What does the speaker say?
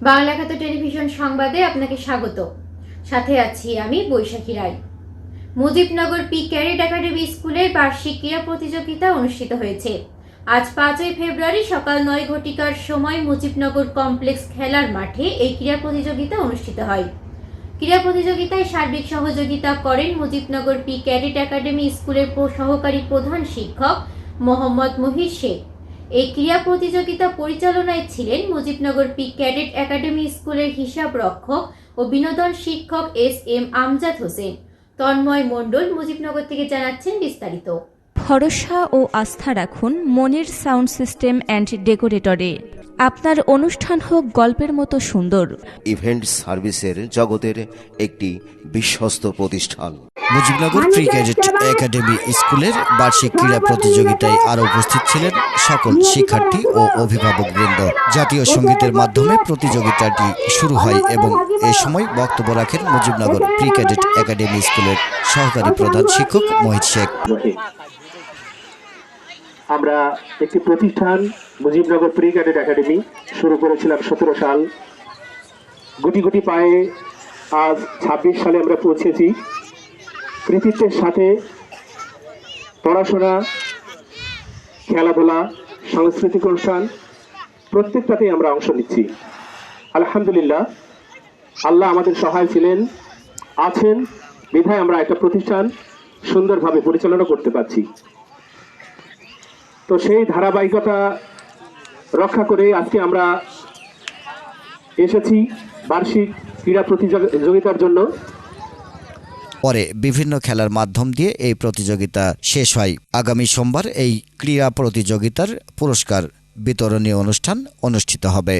বাংলা খাত টেলিভিশন সংবাদে আপনাকে স্বাগত। সাথে আছি আমি বৈশাখী রায়। মুজিবনগর পি ক্যাডেট একাডেমি স্কুলের বার্ষিক ক্রীড়া প্রতিযোগিতা অনুষ্ঠিত হয়েছে। আজ 5ই ফেব্রুয়ারি সকাল 9 ঘটিকার সময় মুজিবনগর কমপ্লেক্স খেলার মাঠে এই ক্রীড়া প্রতিযোগিতা অনুষ্ঠিত হয়। ক্রীড়া প্রতিযোগিতায় সার্বিক সহযোগিতা করেন মুজিবনগর পি ক্যাডেট একাডেমি স্কুলের সহকারী প্রধান শিক্ষক মোহাম্মদ মহির শেখ। এই ক্রীড়া প্রতিযোগিতা পরিচালনায় ছিলেন মুজিবনগর পি ক্যাডেট একাডেমি স্কুলের হিসাব রক্ষক ও বিনোদন শিক্ষক এস.এম. আমজাদ হোসেন। তন্ময় মণ্ডল মুজিবনগর থেকে জানাচ্ছেন বিস্তারিত। ভরসা ও আস্থা রাখুন মনির সাউন্ড সিস্টেম অ্যান্ড ডেকোরেটরে। আপনার অনুষ্ঠান হোক গল্পের মতো সুন্দর। ইভেন্ট সার্ভিসের জগতের একটি বিশ্বস্ত প্রতিষ্ঠান। মুজিবনগর প্রি ক্যাডেট একাডেমি স্কুলের বার্ষিক ক্রীড়া প্রতিযোগিতায় আরও উপস্থিত ছিলেন সকল শিক্ষার্থী ও অভিভাবকবৃন্দ। জাতীয় সঙ্গীতের মাধ্যমে প্রতিযোগিতাটি শুরু হয় এবং এ সময় বক্তব্য রাখেন মুজিবনগর প্রি ক্যাডেট একাডেমি স্কুলের সহকারী প্রধান শিক্ষক মহিত শেখ। আমরা একটি প্রতিষ্ঠান মুজিবনগর প্রি ক্যাডেট একাডেমি শুরু করেছিলাম 17 সাল। গুটি গুটি পায়ে আজ 26 সালে আমরা পৌঁছেছি। কৃতিত্বের সাথে পড়াশোনা, খেলাধুলা, সাংস্কৃতিক অনুষ্ঠান প্রত্যেকটাতেই আমরা অংশ নিচ্ছি। আলহামদুলিল্লাহ, আল্লাহ আমাদের সহায় ছিলেন, আছেন বিধায় আমরা একটা প্রতিষ্ঠান সুন্দরভাবে পরিচালনা করতে পারছি। তো সেই ধারাবাহিকতা রক্ষা করে আজকে আমরা এসেছি বার্ষিক ক্রীড়া প্রতিযোগিতার জন্য। পরে বিভিন্ন খেলার মাধ্যম দিয়ে এই প্রতিযোগিতা শেষ হয়। আগামী সোমবার এই ক্রীড়া প্রতিযোগিতার পুরস্কার বিতরণী অনুষ্ঠান অনুষ্ঠিত হবে।